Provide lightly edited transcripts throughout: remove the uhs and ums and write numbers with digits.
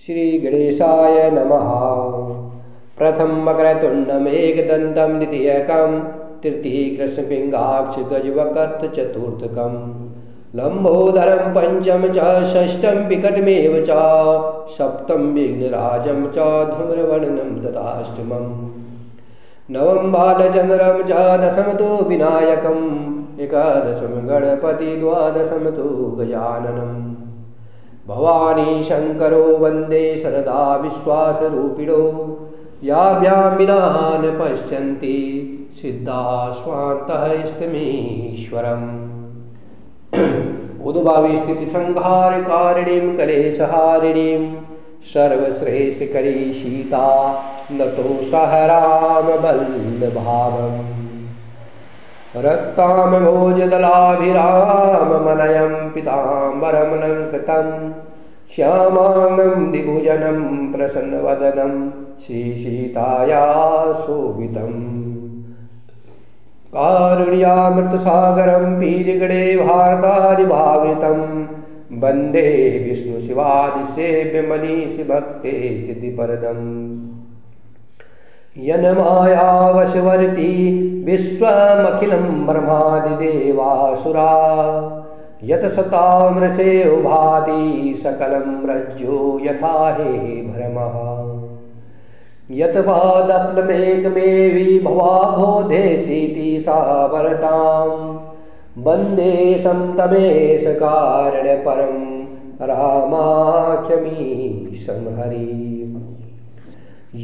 श्री गणेशाय नमः। प्रथम वक्रतुंडम एकदंतम द्वितीयकम तृतीय कृष्णपिंगाक्ष गजवकर्त चतुर्थकम लंबोदरम पंचम च षष्ठम विकटमेव च सप्तम विघ्नराजम च धूम्रवर्णनम तथाष्टमम नवम बालचंद्रम च दशम तो विनायकम एकादशम गणपति द्वादशम तो गजाननम भवानी शंकरो वंदे सरदा विश्वासरूपिणो याभ्यां विना न पश्यन्ति सिद्धा स्वान्तः इष्टमीश्वरम् उद्भावी स्थिति संहार कारिणीं कलेशहारिणीं सर्वश्रेष्ठकरी सीता नतो सह राम बल्लभावम् रक्ताम भोजदलाभिराम मनयं पीताम्बरमलङ्कृतं श्यामांगं द्विभुजनं प्रसन्नवदनं श्रीसीताया शोभितम् कारुण्यामृतसागरं पीरिगणे भारतादिभावृतं वन्दे विष्णुशिवादिसेव्यमनीषिभक्ते सिद्धिपरदम् यन्मायावशवर्ती विश्वमखिलं ब्रह्मादिदेवासुरा यतसतामृषे उभाति सकलं रज्जो यथा हे भ्रमः यत्पादप्लमेकमेवि भवाबोधेसीति सा वरतां वन्दे तमेशकारणपरं रामाख्यमीशं हरिम्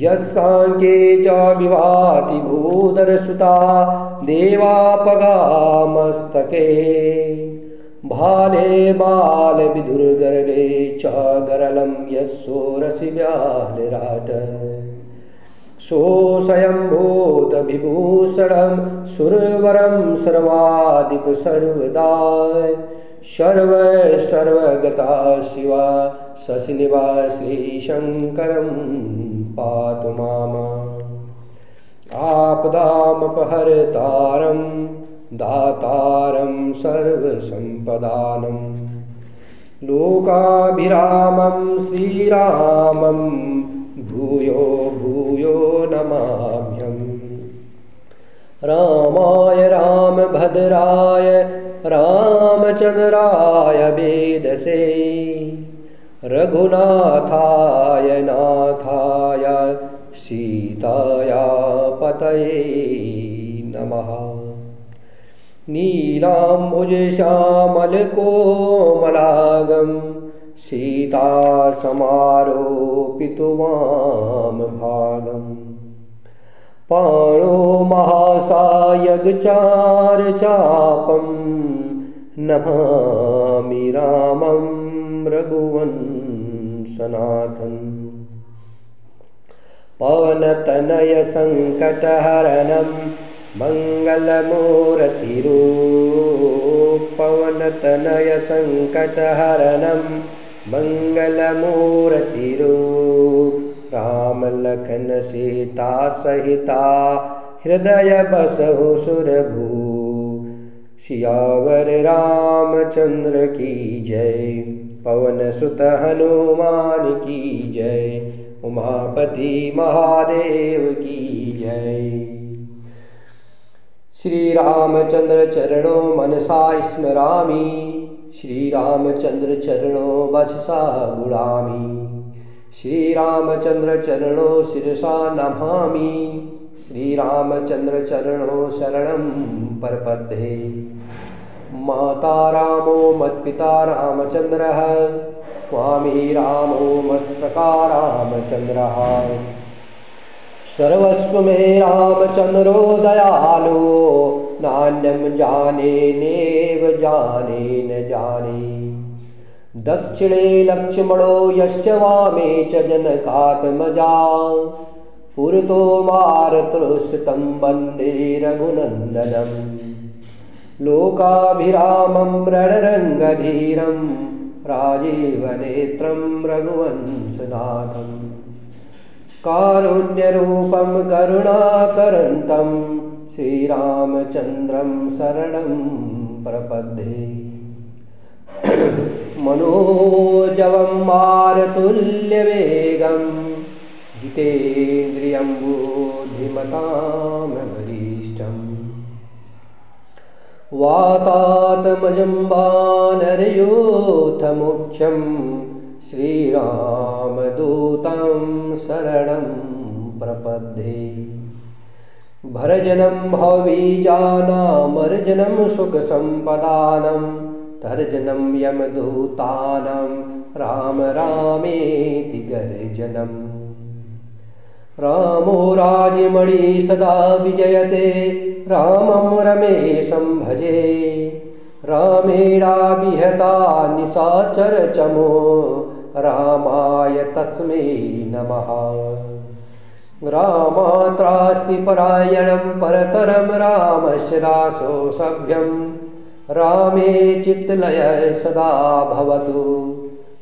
यस्साङ्ख्ये च विभाति भूधरसुता देवापगामस्तके भाले बालविधुर्गरले च गरलं यस्सोरसि व्यालराट सोऽस्वयंभूतविभूषणं सुरवरं सर्वाधिप सर्वदा सर्वगता शिवा शशिनिवासी शङ्करं पातु माम् आपदामपहर्तारं दातारं सर्वसम्पदानं लोकाभिरामं श्रीरामं भूयो भूयो नमाम्यहम् रामाय रामभद्राय रामचन्द्राय वेदसे रघुनाथाय नाथाय सीताया पतये नमः नीलाम्बुजश्यामलकोमलागं सीतासमारोपितुवामभागम् पाणो महासायगचारचापं नमामि रामं रघुवंशनाथम् पवनतनय संकटहरणं मंगलमूर्तिरूप पवनतनय संकटहरणं मंगलमूर्तिरूप राम लखन सीता सहिता हृदय बसहु सुरभू सियावर रामचंद्र की जय पवन सुत हनुमान की जय उमापति महादेव की जय। श्री रामचंद्र चरणों मनसा स्मरामि श्री रामचंद्र चरणों वचसा गुणामि श्री रामचंद्र चरणों शिरसा नमामि श्री रामचंद्र चरणों शरणं प्रपद्ये। माता रामो मत्पिता रामचंद्रः स्वामी रामो मत्सखा रामचंद्रः सर्वस्व मे रामचंद्रो दयालो नान्यं जाने नेव जाने न जाने दक्षिणे लक्ष्मणो यस्य वामे च जनकात्मजा पुरतो मारुतुस्तं वन्दे रघुनन्दनं लोकाभिरामं रणरङ्गधीरं राजीवनेत्रं रघुवंशनाथं कारुण्यरूपं करुणाकरन्तं श्रीरामचन्द्रं शरणं प्रपद्ये। मनोजवं मारुतुल्यवेगं जितेन्द्रियं बुद्धिमतां वरिष्ठम् वातात्मजं वानरयूथमुख्यं श्रीरामदूतं शरणं प्रपद्ये भरजनं भवबीजानामर्जनं सुखसम्पदानं तर्जनं यमदूतानां राम रामेति गर्जनम् रामो राजमणि सदा विजयते रामं रमेशं भजे रामेणाभिहता निशाचरचमो रामाय तस्मै नमः रामात्रास्ति परायणं परतरं रामस्य दासो सभ्यं रामे चित्तलय सदा भवतु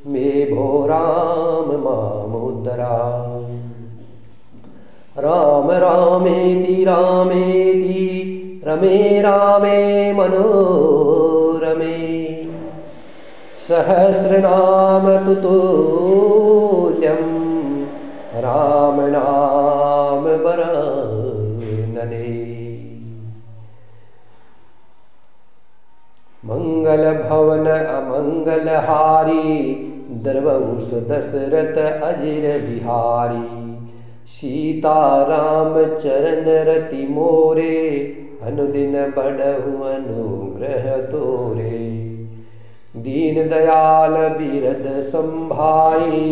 मे भो राम मामुद्धरा राम रामेति रामेति रमे रामे मनोरमे सहस्रनाम तुतुल्यं राम नाम वरानने मंगल भवन अमंगलहारी द्रवहुष दशरथ अजिर बिहारी सीता राम चरण रति मोरे अनुदिन बढ़हु अनुग्रह तोरे दीन दयाल बिरद संभाई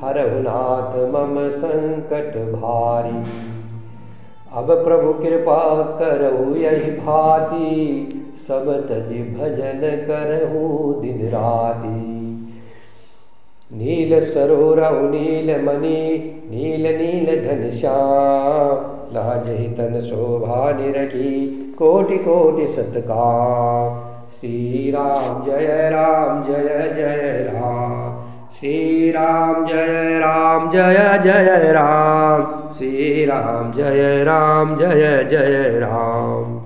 हरहु नाथ मम संकट भारी अब प्रभु कृपा करहु यही भांति सब तज भजन करहु दिन राति नील सरोरहु नील मणि नील नील घनश्याम लाजहि तन शोभा निरखी कोटि कोटि सत्कार श्री राम जय जय राम श्री राम जय जय राम श्री राम जय जय राम।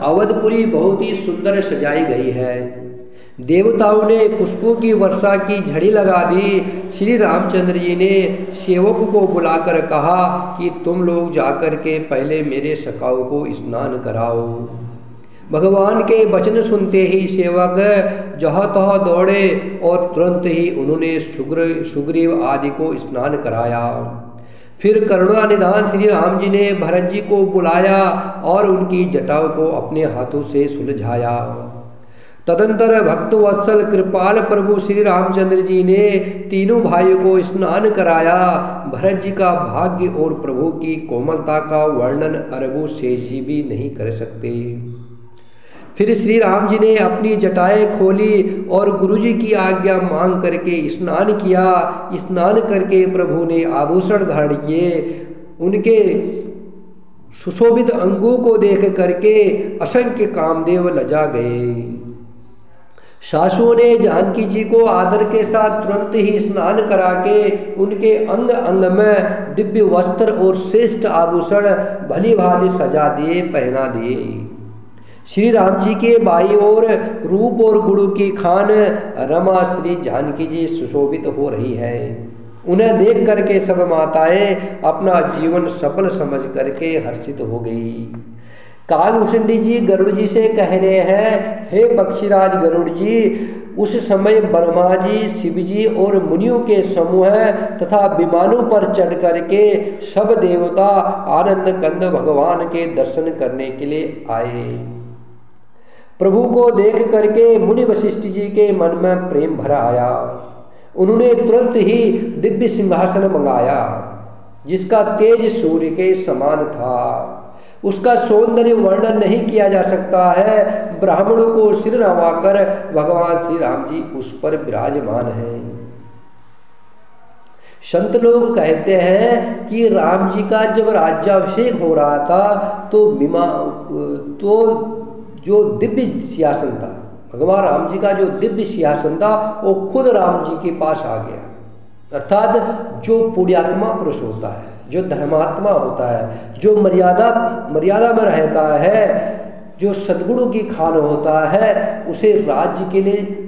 अवधपुरी बहुत ही सुंदर सजाई गई है। देवताओं ने पुष्पों की वर्षा की झड़ी लगा दी। श्री रामचंद्र जी ने सेवक को बुलाकर कहा कि तुम लोग जाकर के पहले मेरे सखाओं को स्नान कराओ। भगवान के वचन सुनते ही सेवक जहाँ तहाँ दौड़े और तुरंत ही उन्होंने सुग्रीव आदि को स्नान कराया। फिर करुणा निधान श्री राम जी ने भरत जी को बुलाया और उनकी जटाओं को अपने हाथों से सुलझाया। तदंतर भक्त वत्सल कृपाल प्रभु श्री रामचंद्र जी ने तीनों भाइयों को स्नान कराया। भरत जी का भाग्य और प्रभु की कोमलता का वर्णन अरबों शेष जी भी नहीं कर सकते। फिर श्री राम जी ने अपनी जटाएं खोली और गुरु जी की आज्ञा मांग करके स्नान किया। स्नान करके प्रभु ने आभूषण धारण किए। उनके सुशोभित अंगों को देख करके असंख्य कामदेव लजा गए। सासुओं ने जानकी जी को आदर के साथ तुरंत ही स्नान करा के उनके अंग अंग में दिव्य वस्त्र और श्रेष्ठ आभूषण भली भांति सजा दिए, पहना दिए। श्री राम जी के बाई ओर रूप और गुण की खान रमा श्री जानकी जी सुशोभित हो रही है। उन्हें देख करके सब माताएं अपना जीवन सफल समझ करके हर्षित हो गई। कालभूषण जी गरुड़ जी से कह रहे हैं, हे पक्षीराज गरुड़ जी, उस समय ब्रह्मा जी, शिव जी और मुनियों के समूह तथा विमानों पर चढ़ करके सब देवता आनंद कंद भगवान के दर्शन करने के लिए आए। प्रभु को देख करके मुनि वशिष्ठ जी के मन में प्रेम भरा आया। उन्होंने तुरंत ही दिव्य सिंहासन मंगाया जिसका तेज सूर्य के समान था। उसका सौंदर्य वर्णन नहीं किया जा सकता है। ब्राह्मणों को सिर नवाकर भगवान श्री राम जी उस पर विराजमान हैं। संत लोग कहते हैं कि राम जी का जब राज्याभिषेक हो रहा था तो जो दिव्य सिंहासन था, भगवान राम जी का जो दिव्य सिंहासन था वो खुद राम जी के पास आ गया। अर्थात जो पुण्यात्मा पुरुष होता है, जो धर्मात्मा होता है, जो मर्यादा में रहता है, जो सद्गुणों की खान होता है उसे राज्य के लिए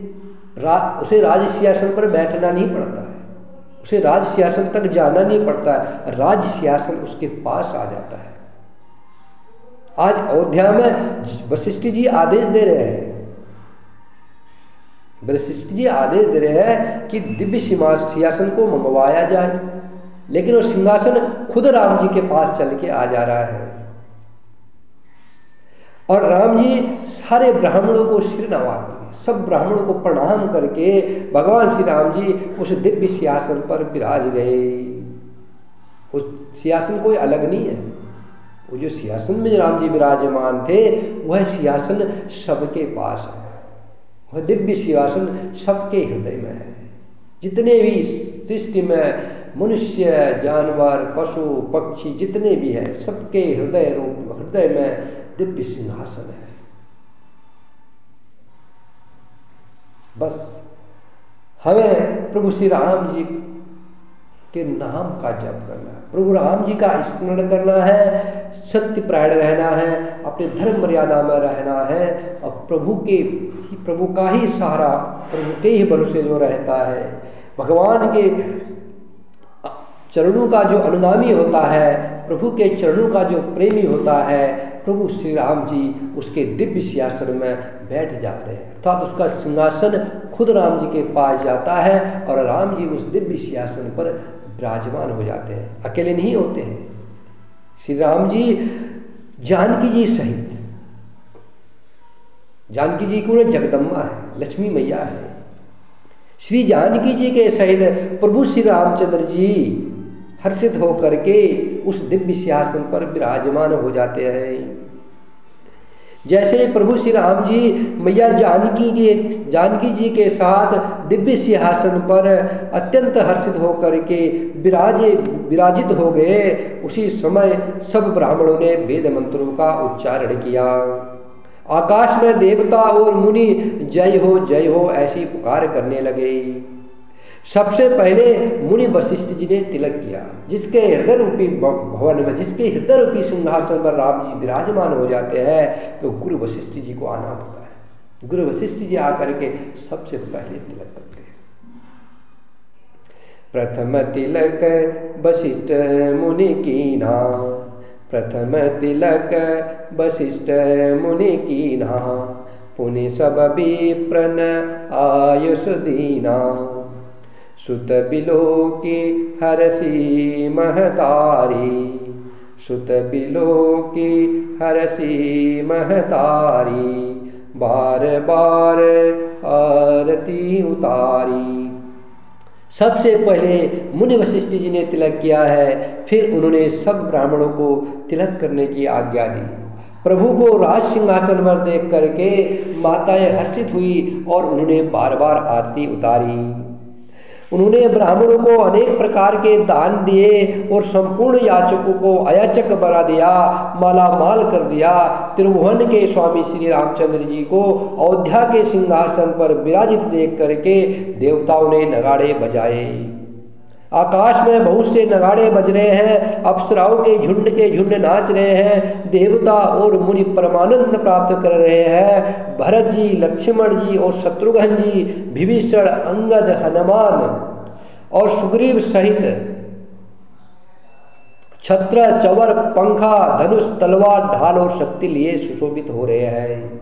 उसे राज सिंहासन पर बैठना नहीं पड़ता है, उसे राज सिंहासन तक जाना नहीं पड़ता है, राज सिंहासन उसके पास आ जाता है। आज अयोध्या में वशिष्ठ जी आदेश दे रहे हैं, वशिष्ठ जी आदेश दे रहे हैं कि दिव्य सिंहासन को मंगवाया जाए, लेकिन वो सिंहासन खुद राम जी के पास चल के आ जा रहा है। और राम जी सारे ब्राह्मणों को सिर नवा करके, सब ब्राह्मणों को प्रणाम करके भगवान श्री राम जी उस दिव्य सिंहासन पर विराज गए। उस सिंहासन कोई अलग नहीं है, वो जो सिंहासन में राम जी विराजमान थे वह सिंहासन सबके पास है, वह दिव्य सिंहासन सबके हृदय में है। जितने भी सृष्टि में मनुष्य, जानवर, पशु, पक्षी जितने भी हैं, सबके हृदय में दिव्य सिंहासन है। बस हमें प्रभु श्री राम जी के नाम का जप करना है, प्रभु राम जी का स्मरण करना है, सत्य परायण रहना है, अपने धर्म मर्यादा में रहना है, और प्रभु का ही सहारा, प्रभु के ही भरोसे जो रहता है, भगवान के चरणों का जो अनुगामी होता है, प्रभु के चरणों का जो प्रेमी होता है, प्रभु श्री राम जी उसके दिव्य सिंहासन में बैठ जाते हैं, अर्थात उसका सिंहासन खुद राम जी के पास जाता है और राम जी उस दिव्य सिंहासन पर विराजमान हो जाते हैं। अकेले नहीं होते हैं, श्री राम जी जानकी जी सहित, जानकी जी को जगदम्बा है, लक्ष्मी मैया है, श्री जानकी जी के सहित प्रभु श्री रामचंद्र जी हर्षित होकर के उस दिव्य सिंहासन पर विराजमान हो जाते हैं। जैसे प्रभु श्री राम जी मैया जानकी जी के साथ दिव्य सिंहासन पर अत्यंत हर्षित होकर के विराजित हो गए, उसी समय सब ब्राह्मणों ने वेद मंत्रों का उच्चारण किया। आकाश में देवता और मुनि जय हो ऐसी पुकार करने लगे। सबसे पहले मुनि वशिष्ठ जी ने तिलक किया, जिसके हृदय रूपी भवन में, जिसके हृदय रूपी सिंहासन पर राम जी विराजमान हो जाते हैं, तो गुरु वशिष्ठ जी को आना होता है। गुरु वशिष्ठ जी आकर के सबसे पहले तिलक करते हैं। प्रथम तिलक वशिष्ठ मुनि कीन्हा, प्रथम तिलक वशिष्ठ मुनि कीन्हा, पुनि सब विप्रन आयुष दीना, सुत बिलोकी हरसी महतारी, सुत बिलोकी हरसी महतारी, बार बार आरती उतारी। सबसे पहले मुनि वशिष्ठ जी ने तिलक किया है, फिर उन्होंने सब ब्राह्मणों को तिलक करने की आज्ञा दी। प्रभु को राज सिंहासन पर देख करके माताएं हर्षित हुई और उन्होंने बार बार आरती उतारी। उन्होंने ब्राह्मणों को अनेक प्रकार के दान दिए और संपूर्ण याचकों को अयाचक बना दिया, माला माल कर दिया। त्रिभुवन के स्वामी श्री रामचंद्र जी को अयोध्या के सिंहासन पर विराजित देख करके देवताओं ने नगाड़े बजाए। आकाश में बहुत से नगाड़े बज रहे हैं, अप्सराओं के झुंड नाच रहे हैं, देवता और मुनि परमानंद प्राप्त कर रहे हैं। भरत जी, लक्ष्मण जी और शत्रुघ्न जी, विभीषण, अंगद, हनुमान और सुग्रीव सहित छत्र, चवर, पंखा, धनुष, तलवार, ढाल और शक्ति लिए सुशोभित हो रहे हैं।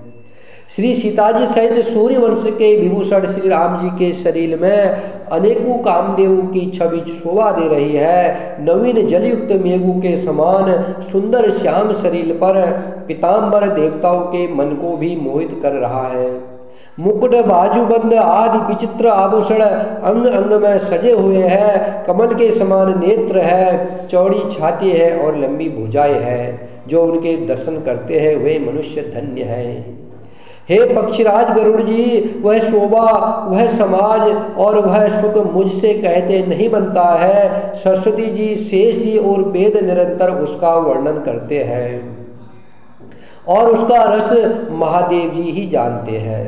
श्री सीता जी सहित सूर्य वंश के विभूषण श्री राम जी के शरीर में अनेकों कामदेवों की छवि शोभा दे रही है। नवीन जलयुक्त मेघों के समान सुंदर श्याम शरीर पर पीताम्बर देवताओं के मन को भी मोहित कर रहा है। मुकुट, बाजूबंद आदि विचित्र आभूषण अंग अंग में सजे हुए हैं। कमल के समान नेत्र है, चौड़ी छाती है और लंबी भुजाएं है। जो उनके दर्शन करते हैं वे मनुष्य धन्य हैं। हे पक्षीराज गरुड़ जी, वह शोभा, वह समाज और वह सुख मुझसे कहते नहीं बनता है। सरस्वती जी, शेष जी और वेद निरंतर उसका वर्णन करते हैं और उसका रस महादेव जी ही जानते हैं।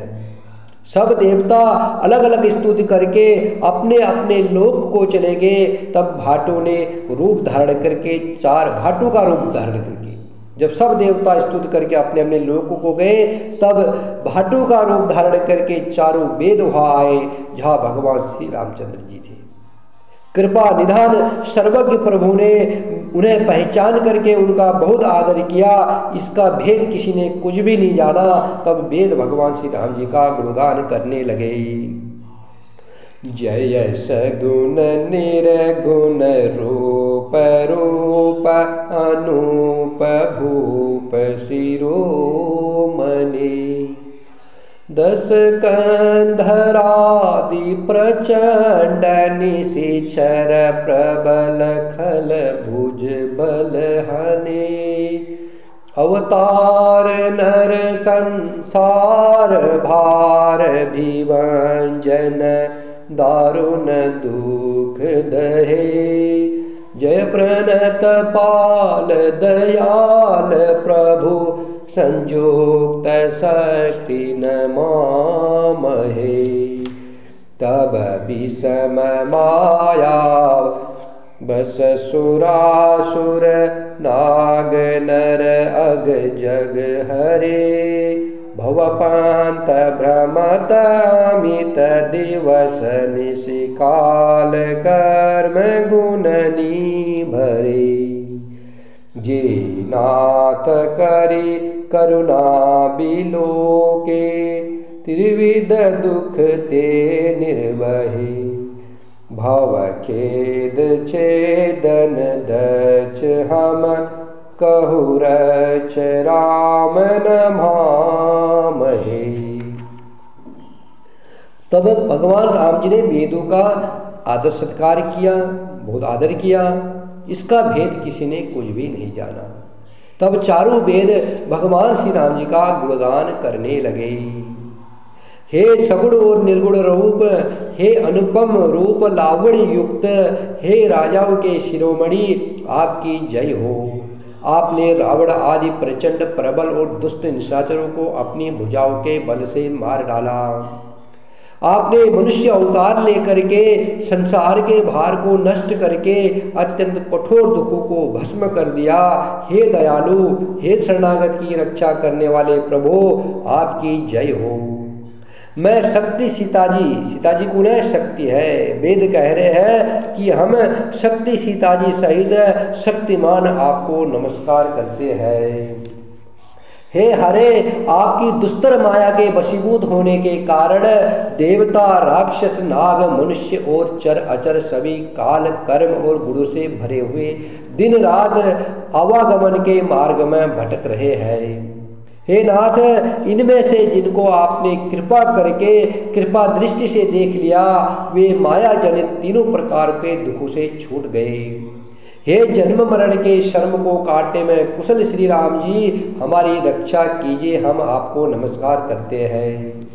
सब देवता अलग अलग स्तुति करके अपने अपने लोक को चले गए। तब भाटों ने रूप धारण करके, 4 भाटों का रूप धारण करके, जब सब देवता स्तुति करके अपने अपने लोकों को गए, तब भाटू का रूप धारण करके चारों वेद वहाँ आए जहाँ भगवान श्री रामचंद्र जी थे। कृपा निधान सर्वज्ञ प्रभु ने उन्हें पहचान करके उनका बहुत आदर किया। इसका भेद किसी ने कुछ भी नहीं जाना। तब वेद भगवान श्री राम जी का गुणगान करने लगे। जय सगुण निर्गुण रूप रूप अनूप भूप शिरोमणि, दस कंधरादि प्रचंड निशिचर प्रबल खल भुज बल हने, अवतार नर संसार भार भिभंजन दारुण दुख दहे, जय प्रणत पाल दयाल प्रभु संयुक्त शक्ति नमामहे, तब विषम माया बस सुरासुर नाग नर अग जग हरे, भवपांत भ्रमत अमित दिवस निशिकाल कर्म गुणनी भरे, जे नाथ करि करुणा बिलोके, त्रिविध दुख ते निर्वहे, भव खेद छेदन दच हम कहु रच राम नमामहे। तब भगवान राम जी ने वेदों का आदर सत्कार किया, बहुत आदर किया। इसका भेद किसी ने कुछ भी नहीं जाना। तब चारों वेद भगवान श्री राम जी का गुणगान करने लगे। हे सगुण और निर्गुण रूप, हे अनुपम रूप लावण्य युक्त, हे राजाओं के शिरोमणि, आपकी जय हो। आपने रावण आदि प्रचंड प्रबल और दुष्ट निशाचरों को अपनी भुजाओं के बल से मार डाला। आपने मनुष्य अवतार लेकर के संसार के भार को नष्ट करके अत्यंत कठोर दुखों को भस्म कर दिया। हे दयालु, हे शरणागत की रक्षा करने वाले प्रभु, आपकी जय हो। मैं शक्ति सीताजी कौन है? शक्ति है। वेद कह रहे हैं कि हम शक्ति सीताजी सहित शक्तिमान आपको नमस्कार करते हैं। हे हरे, आपकी दुस्तर माया के वशीभूत होने के कारण देवता, राक्षस, नाग, मनुष्य और चर अचर सभी काल, कर्म और गुणों से भरे हुए दिन रात आवागमन के मार्ग में भटक रहे हैं। हे नाथ, इनमें से जिनको आपने कृपा करके कृपा दृष्टि से देख लिया, वे माया जनित तीनों प्रकार के दुखों से छूट गए। हे जन्म मरण के शर्म को काटने में कुशल श्री राम जी, हमारी रक्षा कीजिए, हम आपको नमस्कार करते हैं।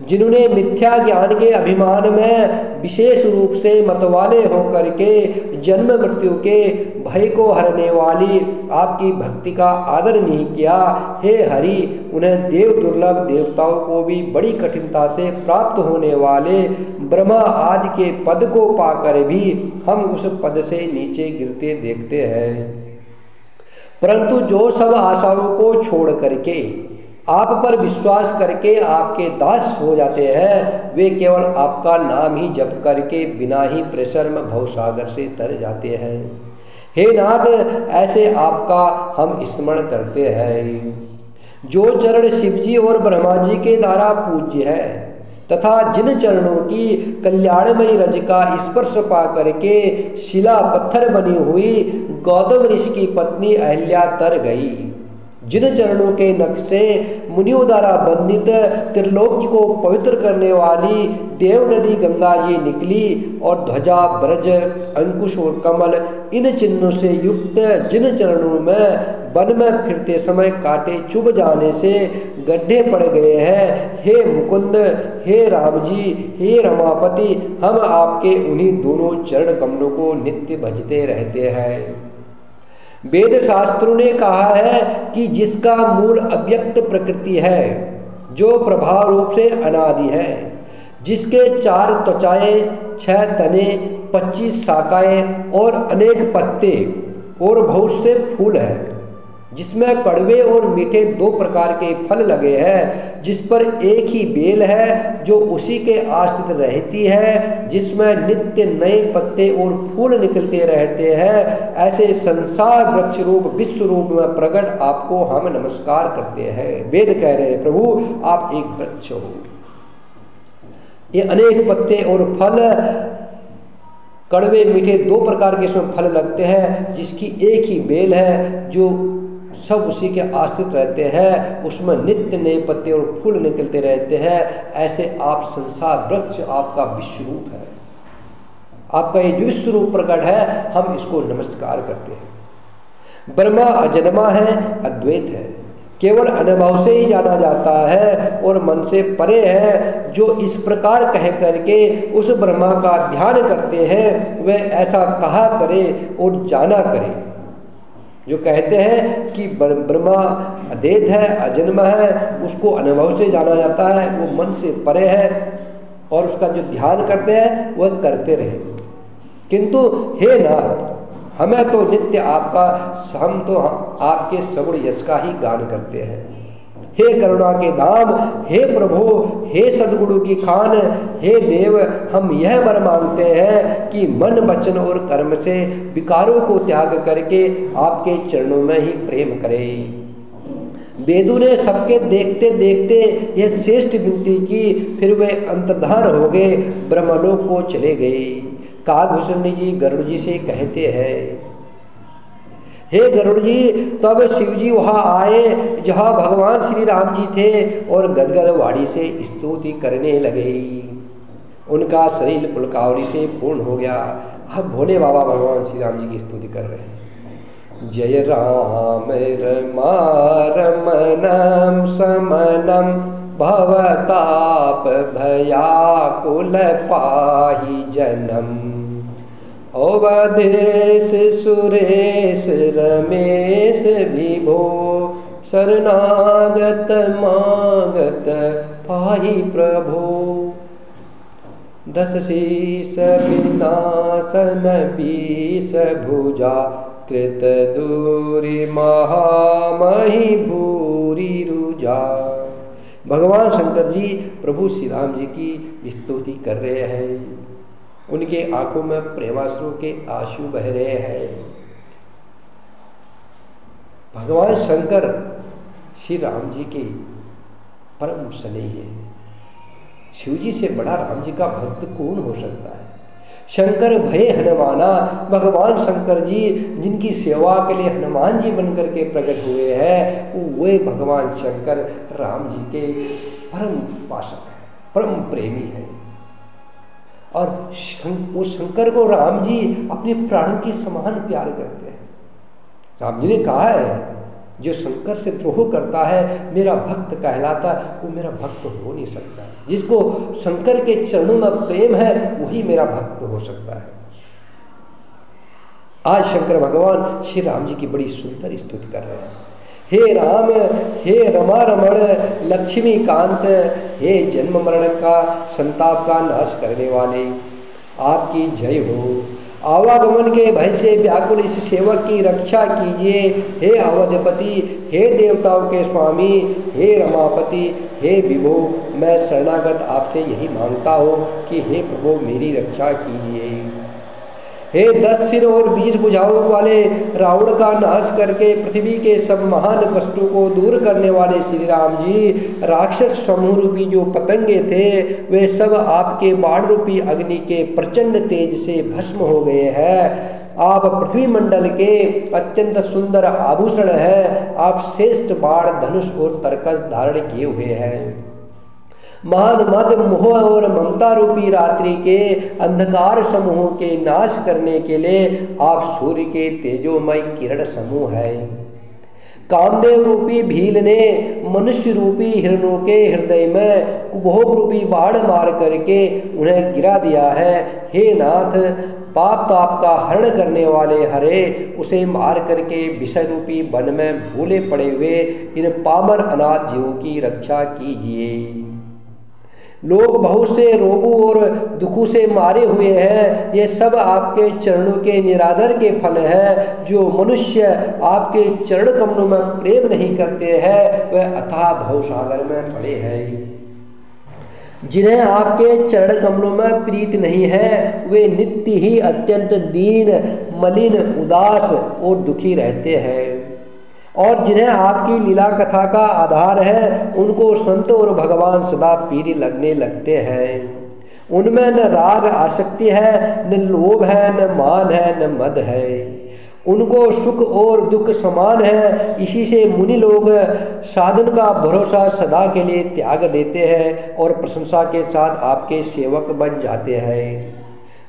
जिन्होंने मिथ्या ज्ञान के अभिमान में विशेष रूप से मतवाले होकर के जन्म मृत्यु के भय को हरने वाली आपकी भक्ति का आदर नहीं किया, हे हरि, उन्हें देव दुर्लभ देवताओं को भी बड़ी कठिनता से प्राप्त होने वाले ब्रह्मा आदि के पद को पाकर भी हम उस पद से नीचे गिरते देखते हैं। परंतु जो सब आशाओं को छोड़ करके आप पर विश्वास करके आपके दास हो जाते हैं, वे केवल आपका नाम ही जप करके बिना ही परिश्रम भवसागर से तर जाते हैं। हे नाथ, ऐसे आपका हम स्मरण करते हैं। जो चरण शिवजी और ब्रह्मा जी के द्वारा पूज्य है तथा जिन चरणों की कल्याणमयी रज का स्पर्श पा करके शिला पत्थर बनी हुई गौतम ऋषि की पत्नी अहिल्या तर गई, जिन चरणों के नख से मुनियों द्वारा बंदित त्रिलोकी को पवित्र करने वाली देव नदी गंगा जी निकली और ध्वजा, ब्रज, अंकुश और कमल इन चिन्हों से युक्त जिन चरणों में वन में फिरते समय कांटे चुभ जाने से गड्ढे पड़ गए हैं, हे मुकुंद, हे राम जी, हे रमापति, हम आपके उन्हीं दोनों चरण कमलों को नित्य भजते रहते हैं। वेद शास्त्रों ने कहा है कि जिसका मूल अव्यक्त प्रकृति है, जो प्रभाव रूप से अनादि है, जिसके 4 त्वचाएं, 6 तने, 25 शाखाएं और अनेक पत्ते और बहुत से फूल हैं, जिसमें कड़वे और मीठे दो प्रकार के फल लगे हैं, जिस पर एक ही बेल है जो उसी के आश्रित रहती है, जिसमें नित्य नए पत्ते और फूल निकलते रहते हैं, ऐसे संसार वृक्ष रूप विश्व रूप में प्रकट आपको हम नमस्कार करते हैं। वेद कह रहे हैं प्रभु आप एक वृक्ष हो, ये अनेक पत्ते और फल कड़वे मीठे दो प्रकार के इसमें फल लगते हैं, जिसकी एक ही बेल है जो सब उसी के आश्रित रहते हैं, उसमें नित्य नए पत्ते और फूल निकलते रहते हैं। ऐसे आप संसार वृक्ष आपका विश्व रूप है, आपका ये जो विश्व रूप प्रकट है, हम इसको नमस्कार करते हैं। ब्रह्मा अजन्मा है, अद्वैत है, केवल अनुभव से ही जाना जाता है और मन से परे है। जो इस प्रकार कह करके उस ब्रह्मा का ध्यान करते हैं वह ऐसा कहा करे और जाना करे। जो कहते हैं कि ब्रह्मा अद्वैत है, अजन्मा है, उसको अनुभव से जाना जाता है, वो मन से परे है और उसका जो ध्यान करते हैं वह करते रहे। किंतु हे नाथ, हमें तो नित्य आपका, हम तो आपके सगुण यश का ही गान करते हैं। हे करुणा के धाम, हे प्रभु, हे सद्गुरु की खान, हे देव, हम यह वर मांगते हैं कि मन वचन और कर्म से विकारों को त्याग करके आपके चरणों में ही प्रेम करें। वेदों ने सबके देखते देखते यह श्रेष्ठ विनती की, फिर वे अंतर्धान हो गए, ब्रह्मलोक को चले गए। काकभूषण जी गरुड़ जी से कहते हैं, हे गरुड़ जी, तब शिव जी वहाँ आए जहाँ भगवान श्री राम जी थे और गदगद वाणी से स्तुति करने लगे। उनका शरीर पुलकावली से पूर्ण हो गया। अब भोले बाबा भगवान श्री राम जी की स्तुति कर रहे हैं। जय राम रमनम समनम भवताप भयाकुल पाहि जनम। अवधेश सुरेश रमेश विभो शरणागत मागत पाहि प्रभो। दस शीस विनाशन बीस भुजा कृत दूरी महामही भूरी रुजा। भगवान शंकर जी प्रभु श्री राम जी की स्तुति कर रहे हैं। उनके आंखों में प्रेमाश्रु के आंसू बह रहे हैं। भगवान शंकर श्री राम जी के परम स्नेही है। शिव जी से बड़ा राम जी का भक्त कौन हो सकता है। शंकर भय हनुमाना, भगवान शंकर जी जिनकी सेवा के लिए हनुमान जी बनकर के प्रकट हुए हैं, वे भगवान शंकर राम जी के परम उपासक है, परम प्रेमी है। और उस शंकर को राम जी अपने प्राण के समान प्यार करते हैं। राम जी ने कहा है, जो शंकर से द्रोह करता है मेरा भक्त कहलाता, वो मेरा भक्त हो नहीं सकता। जिसको शंकर के चरणों में प्रेम है वही मेरा भक्त हो सकता है। आज शंकर भगवान श्री राम जी की बड़ी सुंदर स्तुति कर रहे हैं। हे राम, हे रमा रमण लक्ष्मी कांत, हे जन्म मरण का संताप का नाश करने वाले, आपकी जय हो। आवागमन के भय से व्याकुल इस सेवक की रक्षा कीजिए। हे अवधपति, हे देवताओं के स्वामी, हे रमापति, हे विभो, मैं शरणागत आपसे यही मांगता हूँ कि हे प्रभु मेरी रक्षा कीजिए। हे 10 सिर और 20 भुजाओं वाले रावण का नाश करके पृथ्वी के सब महान कष्टों को दूर करने वाले श्री राम जी, राक्षस समूह रूपी जो पतंगे थे वे सब आपके बाण रूपी अग्नि के प्रचंड तेज से भस्म हो गए हैं। आप पृथ्वी मंडल के अत्यंत सुंदर आभूषण हैं। आप श्रेष्ठ बाण, धनुष और तरकस धारण किए हुए हैं। महान मद मोह और ममता रूपी रात्रि के अंधकार समूहों के नाश करने के लिए आप सूर्य के तेजोमय किरण समूह है। कामदेव रूपी भील ने मनुष्य रूपी हिरणों के हृदय में कुभोग रूपी बाण मार करके उन्हें गिरा दिया है। हे नाथ, पाप ताप का हरण करने वाले हरे, उसे मार करके विषय रूपी वन में भूले पड़े हुए इन पामर अनाथ जीवों की रक्षा कीजिए। लोग बहुत से रोगों और दुखों से मारे हुए हैं। ये सब आपके चरणों के निरादर के फल है। जो मनुष्य आपके चरण कमलों में प्रेम नहीं करते हैं वह अथाह भवसागर में पड़े हैं। जिन्हें आपके चरण कमलों में प्रीत नहीं है वे नित्य ही अत्यंत दीन, मलिन, उदास और दुखी रहते हैं। और जिन्हें आपकी लीला कथा का आधार है उनको संत और भगवान सदा पीरी लगने लगते हैं। उनमें न राग आसक्ति है, न लोभ है, न मान है, न मद है। उनको सुख और दुख समान है। इसी से मुनि लोग साधन का भरोसा सदा के लिए त्याग देते हैं और प्रशंसा के साथ आपके सेवक बन जाते हैं।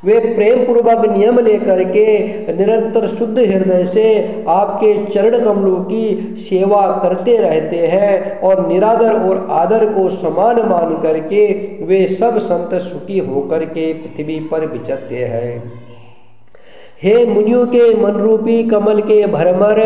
वे प्रेम पूर्वक नियम लेकर के निरंतर शुद्ध हृदय से आपके चरण कमलों की सेवा करते रहते हैं और निरादर और आदर को समान मान करके वे सब संत सुखी होकर के पृथ्वी पर विचरते हैं। हे मुनियों के मन रूपी कमल के भरमर,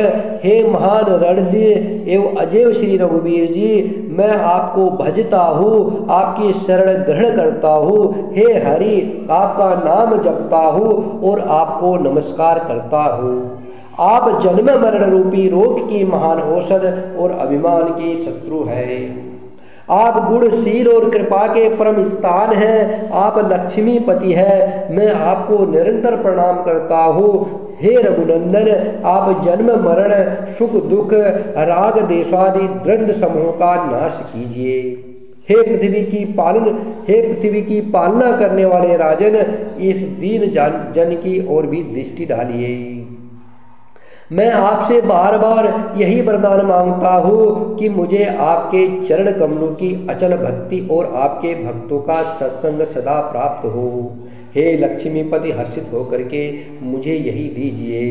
हे महान रणधीर एवं अजय श्री रघुवीर जी, मैं आपको भजता हूँ, आपकी शरण ग्रहण करता हूँ। हे हरि, आपका नाम जपता हूँ और आपको नमस्कार करता हूँ। आप जन्म मरण रूपी रोग की महान औषध और अभिमान की शत्रु है। आप गुणशील और कृपा के परम स्थान हैं। आप लक्ष्मीपति हैं। मैं आपको निरंतर प्रणाम करता हूँ। हे रघुनंदन, आप जन्म मरण सुख दुख राग देशादि द्वंद्व समूह का नाश कीजिए। हे पृथ्वी की पालना करने वाले राजन, इस दीन जन की ओर भी दृष्टि डालिए। मैं आपसे बार बार यही वरदान मांगता हूँ कि मुझे आपके चरण कमलों की अचल भक्ति और आपके भक्तों का सत्संग सदा प्राप्त हो। हे लक्ष्मीपति, हर्षित होकर के मुझे यही दीजिए।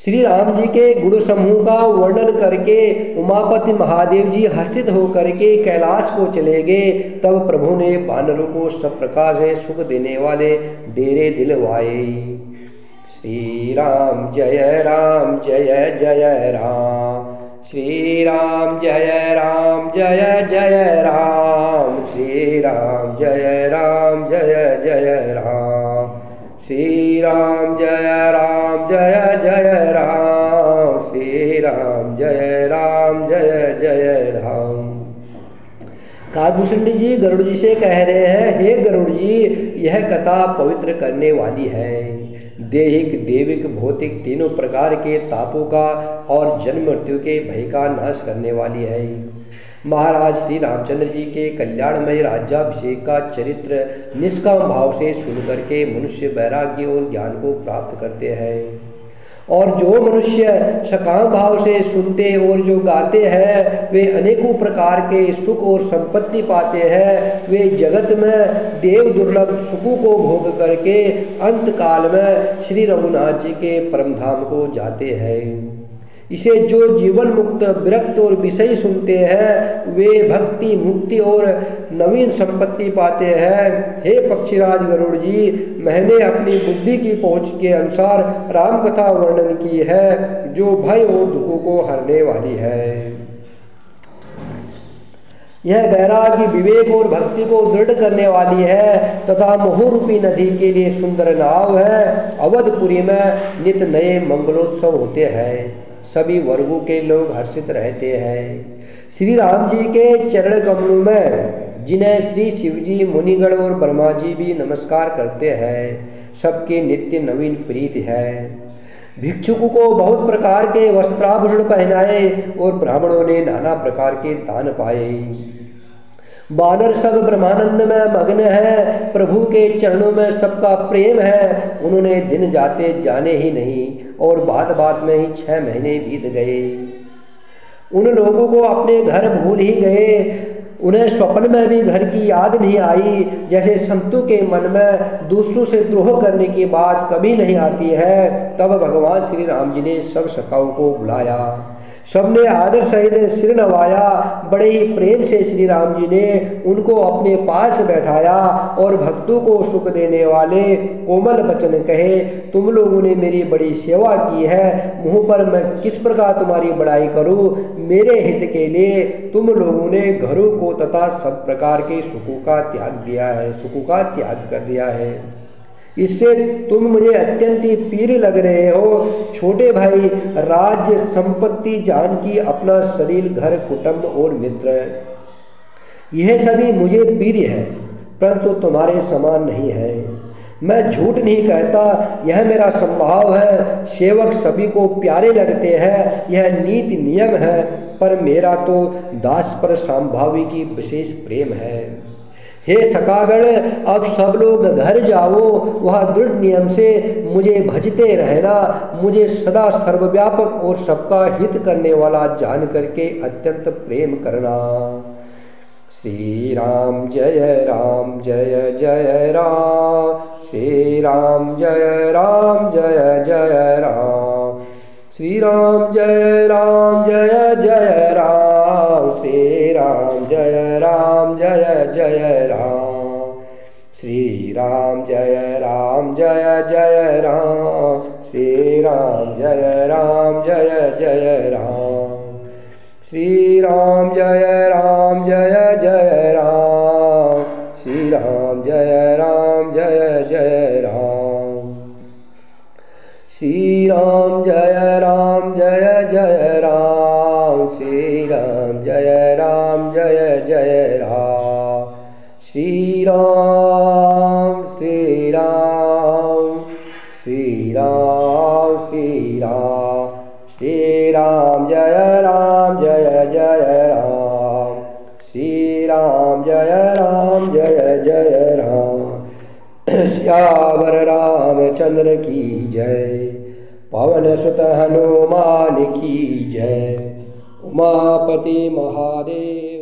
श्री राम जी के गुण समूह का वर्णन करके उमापति महादेव जी हर्षित होकर के कैलाश को चले गए। तब प्रभु ने वानरों को सब प्रकार से सुख देने वाले डेरे दिलवाए। श्री राम जय राम जय जय राम, श्री राम जय राम जय जय राम, श्री राम जय राम जय जय राम, श्री राम जय राम जय जय राम, श्री राम जय राम जय जय राम। काकभूषण जी गरुड़ जी से कह रहे हैं, हे गरुड़ जी, यह कथा पवित्र करने वाली है। देहिक, देविक, भौतिक तीनों प्रकार के तापों का और जन्म मृत्यु के भय का नाश करने वाली है। महाराज श्री रामचंद्र जी के कल्याणमय राज्याभिषेक का चरित्र निष्काम भाव से सुनकर के मनुष्य वैराग्य और ज्ञान को प्राप्त करते हैं। और जो मनुष्य सकाम भाव से सुनते और जो गाते हैं वे अनेकों प्रकार के सुख और संपत्ति पाते हैं। वे जगत में देव दुर्लभ सुखों को भोग करके अंत काल में श्री रघुनाथ जी के परम धाम को जाते हैं। इसे जो जीवन मुक्त, विरक्त और विषयी सुनते हैं वे भक्ति, मुक्ति और नवीन संपत्ति पाते हैं। हे पक्षीराज गरुड़ जी, मैंने अपनी बुद्धि की पहुँच के अनुसार राम कथा वर्णन की है जो भय और दुखों को हरने वाली है। यह वैराग्य, विवेक और भक्ति को दृढ़ करने वाली है तथा मोह रूपी नदी के लिए सुंदर नाव है। अवधपुरी में नित नए मंगलोत्सव होते हैं। सभी वर्गों के लोग हर्षित रहते हैं। श्री राम जी के चरण कमलों में जिन्हें श्री शिव जी, मुनिगण और ब्रह्मा जी भी नमस्कार करते हैं, सबके नित्य नवीन प्रीति है। भिक्षुकों को बहुत प्रकार के वस्त्राभूषण पहनाए और ब्राह्मणों ने नाना प्रकार के दान पाए। वानर सब ब्रह्मानंद में मग्न है। प्रभु के चरणों में सबका प्रेम है। उन्होंने दिन जाते जाने ही नहीं और बात बात में ही 6 महीने बीत गए। उन लोगों को अपने घर भूल ही गए। उन्हें स्वप्न में भी घर की याद नहीं आई। जैसे संतों के मन में दूसरों से द्रोह करने की बात कभी नहीं आती है। तब भगवान श्री राम जी ने सब सखाओं को बुलाया। सबने आदर सहित सिर नवाया। बड़े ही प्रेम से श्री राम जी ने उनको अपने पास बैठाया और भक्तों को सुख देने वाले कोमल वचन कहे। तुम लोगों ने मेरी बड़ी सेवा की है, मुँह पर मैं किस प्रकार तुम्हारी बड़ाई करूं। मेरे हित के लिए तुम लोगों ने घरों को तथा सब प्रकार के सुखों का त्याग दिया है, सुखों का त्याग कर दिया है। इससे तुम मुझे अत्यंत ही प्रिय लग रहे हो। छोटे भाई, राज्य संपत्ति, जानकी, अपना शरीर, घर, कुटुंब और मित्र, यह सभी मुझे प्रिय है, परंतु तुम्हारे समान नहीं है। मैं झूठ नहीं कहता, यह मेरा स्वभाव है। सेवक सभी को प्यारे लगते हैं, यह नीति नियम है, पर मेरा तो दास पर संभावी विशेष प्रेम है। हे सखागण, अब सब लोग घर जाओ, वह दृढ़ नियम से मुझे भजते रहना। मुझे सदा सर्वव्यापक और सबका हित करने वाला जान करके अत्यंत प्रेम करना। श्री राम जय राम जय जय राम, श्री राम जय राम जय जय राम, श्री राम जय राम जय जय राम, श्री राम जय राम जय जय राम, श्री राम जय राम जय जय राम, श्री राम जय राम जय जय राम, श्री राम जय राम जय जय राम, श्री राम जय राम जय जय राम, श्री राम जय राम जय जय राम, श्री राम जय राम जय जय राम, श्री राम श्री राम श्री राम श्री राम, श्री राम जय राम जय जय राम, श्री राम जय राम जय जय राम। श्यावर रामचंद्र की जय, पवन सुत हनुमान की जय, उमापति महादेव।